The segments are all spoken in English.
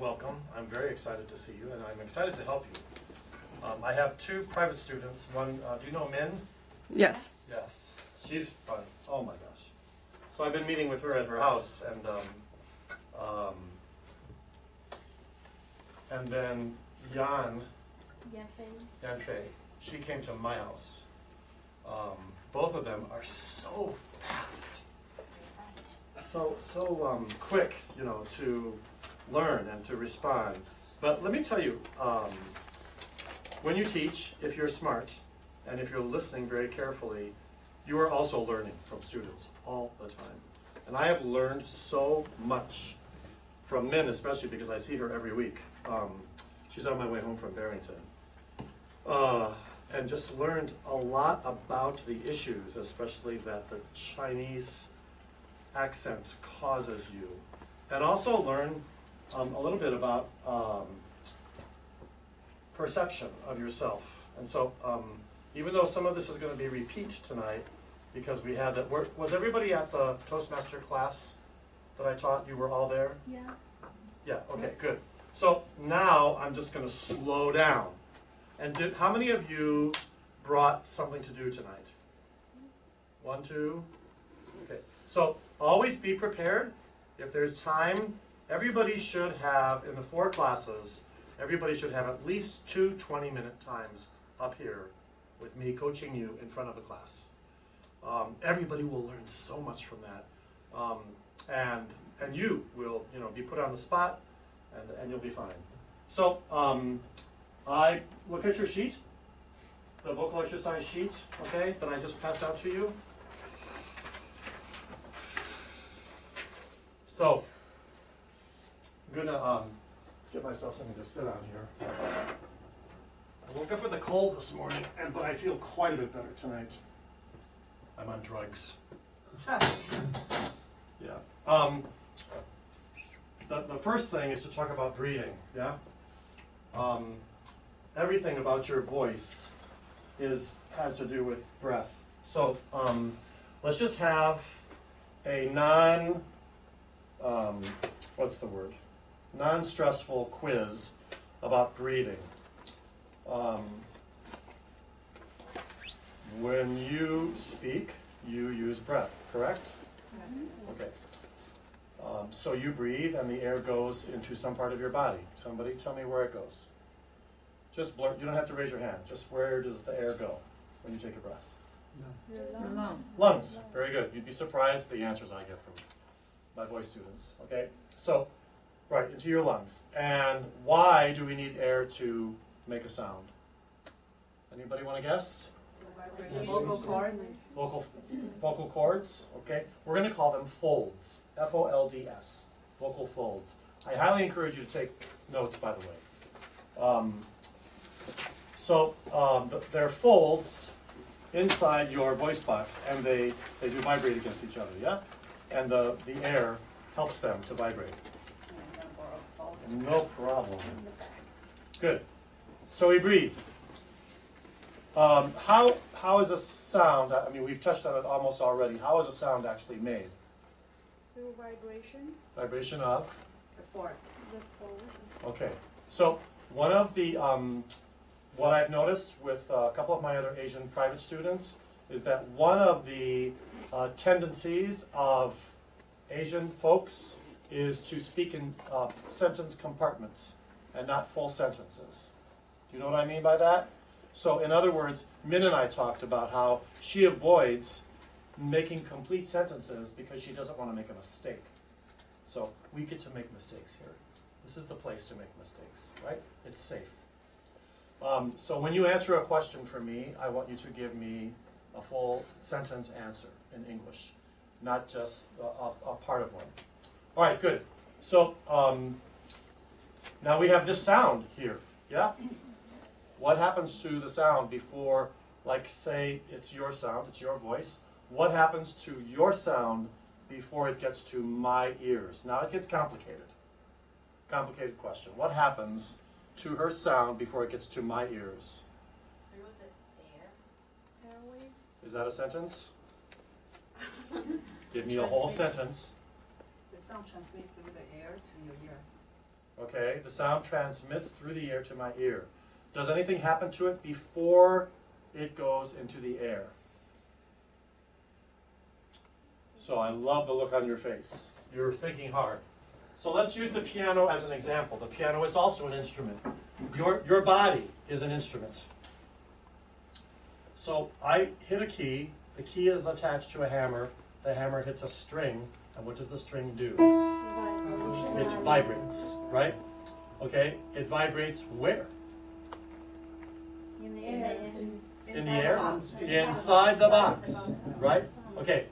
welcome. I'm very excited to see you, and I'm excited to help you. I have two private students. One, do you know Min? Yes. Yes. She's fun. Oh my gosh. So I've been meeting with her at her house, and then Yanfei, she came to my house. Both of them are so fast, so quick, you know, to learn and to respond. But let me tell you, when you teach, if you're smart and if you're listening very carefully, you are also learning from students all the time. And I have learned so much from Min, especially because I see her every week. She's on my way home from Barrington. And just learned a lot about the issues, especially that the Chinese accent causes you. And also learn a little bit about perception of yourself. And so even though some of this is going to be repeat tonight, because we had that, was everybody at the Toastmaster class that I taught? You were all there? Yeah. Yeah, okay, good. So now I'm just going to slow down. And how many of you brought something to do tonight? 1, 2. Okay. So always be prepared. If there's time, everybody should have, in the 4 classes, everybody should have at least 2 20-minute times up here with me coaching you in front of the class. Everybody will learn so much from that. And you will, you know, be put on the spot, and you'll be fine. So I look at your sheet, the vocal exercise sheet, okay, that I just passed out to you. So I'm gonna get myself something to sit on here. I woke up with a cold this morning, but I feel quite a bit better tonight. I'm on drugs. Yeah. The first thing is to talk about breathing. Yeah. Everything about your voice has to do with breath. So let's just have a non-stressful quiz about breathing. When you speak, you use breath, correct? Okay. So you breathe and the air goes into some part of your body. Somebody tell me where it goes. Just blurt. You don't have to raise your hand. Just where does the air go when you take a breath? Your lungs. Lungs. Very good. You'd be surprised the answers I get from my voice students. Okay. So, right, into your lungs. And why do we need air to make a sound? Anybody want to guess? Vocal cords. Vocal cords. Okay. We're going to call them folds. F-O-L-D-S. Vocal folds. I highly encourage you to take notes, by the way. They're folds inside your voice box, and they do vibrate against each other, yeah? And the air helps them to vibrate. No problem. Good. So we breathe. How is a sound, I mean, we've touched on it almost already. How is a sound actually made? Through vibration. Vibration of? The fold. Okay. So one of the, what I've noticed with a couple of my other Asian private students is that one of the tendencies of Asian folks is to speak in sentence compartments and not full sentences. Do you know what I mean by that? So in other words, Min and I talked about how she avoids making complete sentences because she doesn't want to make a mistake. So we get to make mistakes here. This is the place to make mistakes, right? It's safe. So when you answer a question for me, I want you to give me a full sentence answer in English, not just a part of one. All right, good. So now we have this sound here, yeah? What happens to the sound before, like say it's your sound, it's your voice. What happens to your sound before it gets to my ears? Now it gets complicated. Complicated question. What happens to her sound before it gets to my ears? Through the air. Airwave. Is that a sentence? Give me a whole sentence. The sound transmits through the air to your ear. Okay, the sound transmits through the air to my ear. Does anything happen to it before it goes into the air? So I love the look on your face. You're thinking hard. So let's use the piano as an example. The piano is also an instrument. Your body is an instrument. So I hit a key. The key is attached to a hammer. The hammer hits a string. And what does the string do? It vibrates, right? Okay, it vibrates where? In the air. In the air? Inside the box, right? Okay,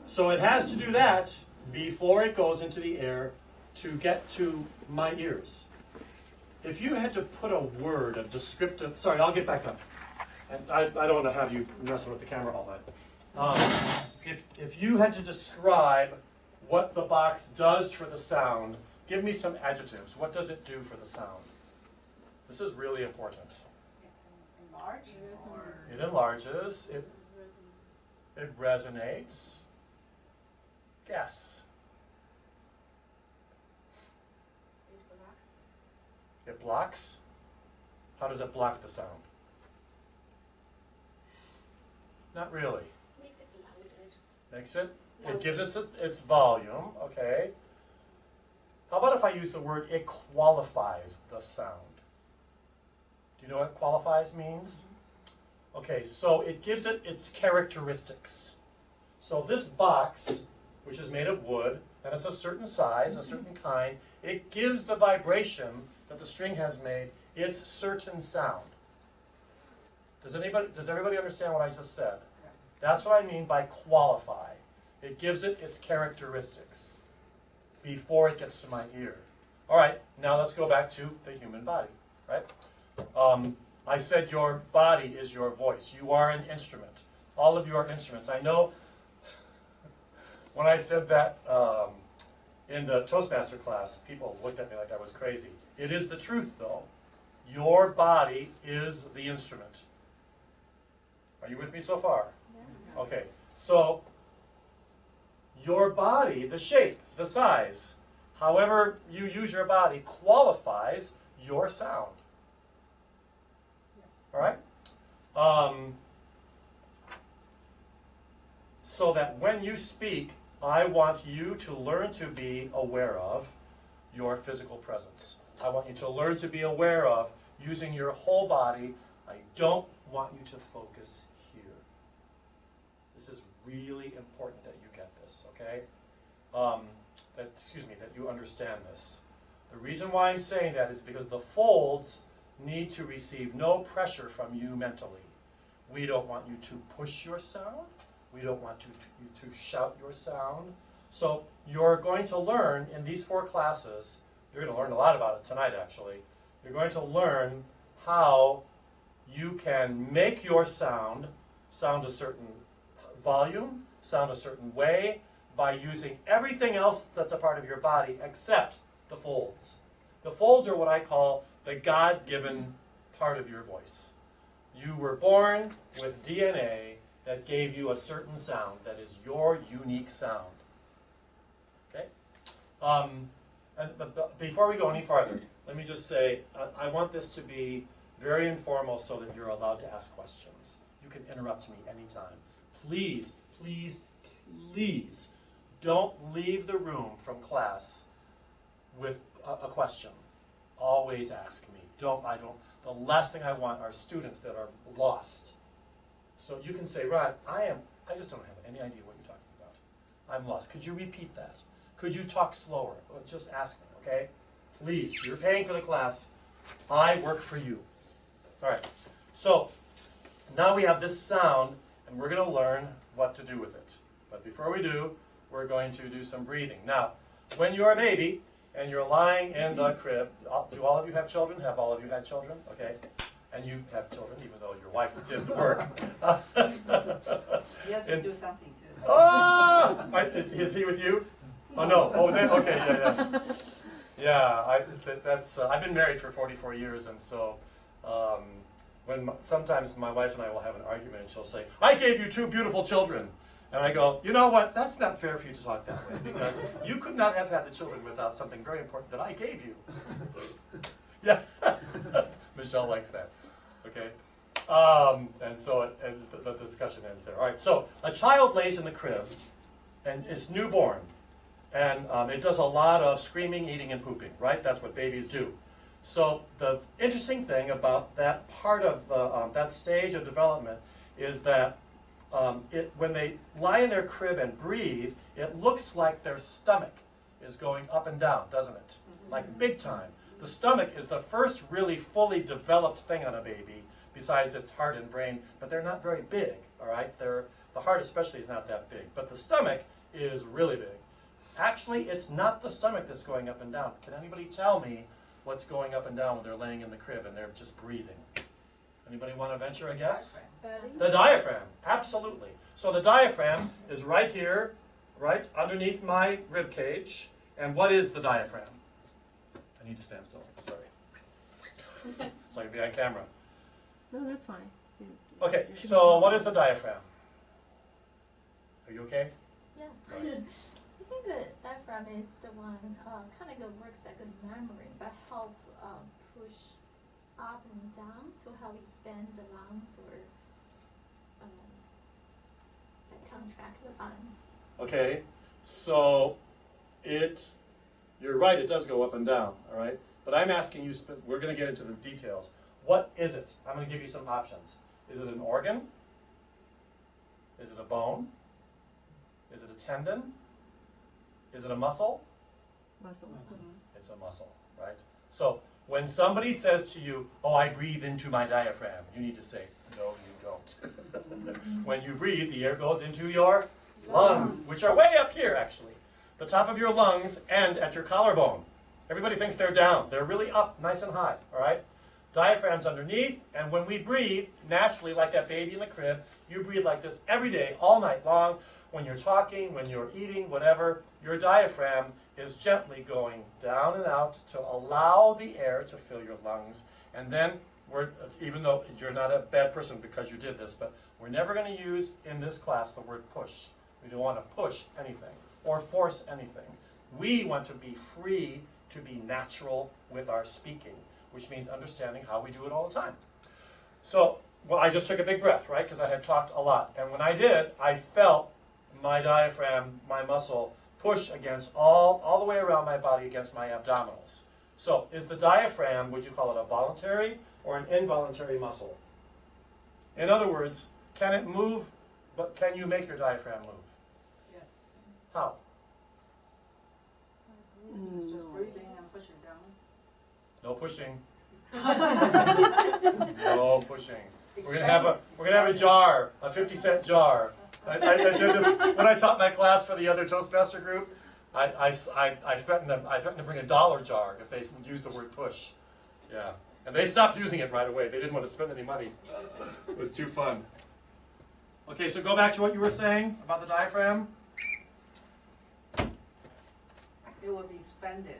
so it has to do that before it goes into the air to get to my ears. If you had to put a word, a descriptive, sorry, I'll get back up. And I don't want to have you messing with the camera all night. If you had to describe what the box does for the sound, give me some adjectives. What does it do for the sound? This is really important. Enlarge or It enlarges. It resonates. Guess. it blocks. It blocks. How does it block the sound? Not really. Makes it louder. Makes it? It gives its volume, okay. How about if I use the word it qualifies the sound? Do you know what qualifies means? Okay, so it gives it its characteristics. So this box, which is made of wood, and it's a certain size, a certain kind, it gives the vibration that the string has made its certain sound. Does everybody understand what I just said? That's what I mean by qualify. It gives it its characteristics before it gets to my ear. All right, now let's go back to the human body, right? I said your body is your voice. You are an instrument. All of you are instruments. I know when I said that in the Toastmaster class, people looked at me like I was crazy. It is the truth, though. Your body is the instrument. Are you with me so far? Yeah. Okay, so your body, the shape, the size, however you use your body qualifies your sound. All right? So that when you speak, I want you to learn to be aware of your physical presence. I want you to learn to be aware of using your whole body. I don't want you to focus here. This is really important that you get this, okay? That you understand this. The reason why I'm saying that is because the folds need to receive no pressure from you mentally. We don't want you to push your sound. We don't want you to shout your sound. So you're going to learn in these 4 classes, you're going to learn a lot about it tonight actually. You're going to learn how you can make your sound a certain volume, sound a certain way, by using everything else that's a part of your body except the folds. The folds are what I call the God-given part of your voice. You were born with DNA that gave you a certain sound that is your unique sound. Okay? But before we go any farther, let me just say, I want this to be very informal so that you're allowed to ask questions. You can interrupt me anytime. Please, please, please, don't leave the room from class with a question. Always ask me. The last thing I want are students that are lost. So you can say, Rod, I just don't have any idea what you're talking about. I'm lost. Could you repeat that? Could you talk slower? Well, just ask me, okay? Please, you're paying for the class. I work for you. All right. So now we have this sound, and we're going to learn what to do with it. But before we do, we're going to do some breathing. Now, when you're a baby and you're lying in the crib, do all of you have children? Have all of you had children? Okay. And you have children, even though your wife did the work. He has to do something too. Oh! Is he with you? Oh, no. Oh, okay, yeah. Yeah, I've been married for 44 years, and so sometimes my wife and I will have an argument, and she'll say, I gave you 2 beautiful children. And I go, you know what, that's not fair for you to talk that way, because you could not have had the children without something very important that I gave you. Yeah, Michelle likes that, okay? And so the discussion ends there. All right, so a child lays in the crib and is newborn, and it does a lot of screaming, eating, and pooping, right? That's what babies do. So the interesting thing about that part of that stage of development is that when they lie in their crib and breathe, it looks like their stomach is going up and down, doesn't it? Like big time. The stomach is the first really fully developed thing on a baby, besides its heart and brain, but they're not very big, all right? The heart especially is not that big, but the stomach is really big. Actually, it's not the stomach that's going up and down. Can anybody tell me what's going up and down when they're laying in the crib and they're just breathing? Anybody want to venture a guess? The diaphragm, absolutely. So the diaphragm is right here, right underneath my rib cage. And what is the diaphragm? I need to stand still, sorry. So I can be on camera. No, that's fine. Okay, so what is the diaphragm? Are you okay? Yeah. Right. I think the diaphragm is the one kind of works like a memory, but help push up and down to help expand the lungs or like contract the lungs. Okay, so you're right, it does go up and down, all right? But I'm asking you, we're going to get into the details. What is it? I'm going to give you some options. Is it an organ? Is it a bone? Is it a tendon? Is it a muscle? Muscle. It's a muscle, right? So when somebody says to you, oh, I breathe into my diaphragm, you need to say, no, you don't. When you breathe, the air goes into your lungs, which are way up here, actually. The top of your lungs and at your collarbone. Everybody thinks they're down. They're really up, nice and high, all right? Diaphragm's underneath, and when we breathe, naturally, like that baby in the crib, you breathe like this every day, all night long. When you're talking, when you're eating, whatever, your diaphragm is gently going down and out to allow the air to fill your lungs. And then, even though you're not a bad person because you did this, but we're never going to use in this class the word push. We don't want to push anything or force anything. We want to be free to be natural with our speaking, which means understanding how we do it all the time. So, well, I just took a big breath, right, because I had talked a lot. And when I did, I felt my diaphragm, my muscle, push against all the way around my body against my abdominals. So is the diaphragm, would you call it a voluntary or an involuntary muscle? In other words, can it move, but can you make your diaphragm move? Yes. How? Just breathing and pushing down. No pushing. No pushing. We're gonna have a jar, a 50-cent jar. I did this when I taught my class for the other Toastmaster group. I threatened to bring a $1 jar if they used the word push. Yeah, and they stopped using it right away. They didn't want to spend any money. It was too fun. Okay, so go back to what you were saying about the diaphragm. It will be expanded.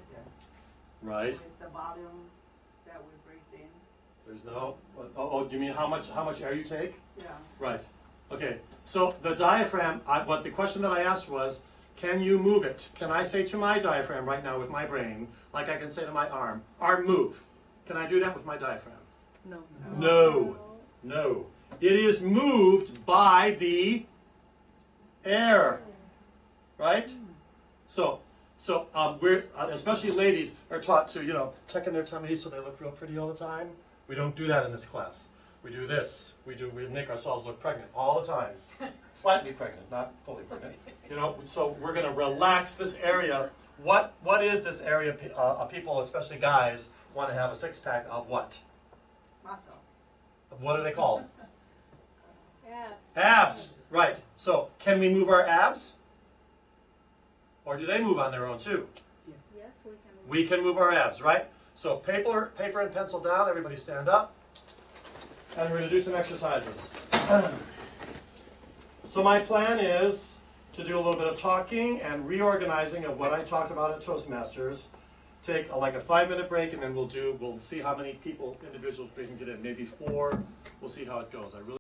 Right. With the volume that we breathe in. There's no. Oh, do you mean how much air you take? Yeah. Right. Okay. So the diaphragm. What the question that I asked was, can you move it? Can I say to my diaphragm right now with my brain, like I can say to my arm, move? Can I do that with my diaphragm? No. No. No. It is moved by the air. Right. So we're especially ladies are taught to tuck in their tummies so they look real pretty all the time. We don't do that in this class. We do this. We make ourselves look pregnant all the time. Slightly pregnant, not fully pregnant. So we're going to relax this area. What is this area? People, especially guys, want to have a six-pack of what? Muscle. What are they called? Abs. Abs. Right. So can we move our abs? Or do they move on their own too? Yes, we can. We can move our abs, right? So paper and pencil down. Everybody stand up. And we're going to do some exercises. So my plan is to do a little bit of talking and reorganizing of what I talked about at Toastmasters. Take like a 5-minute break, and then we'll see how many individuals we can get in. Maybe 4. We'll see how it goes.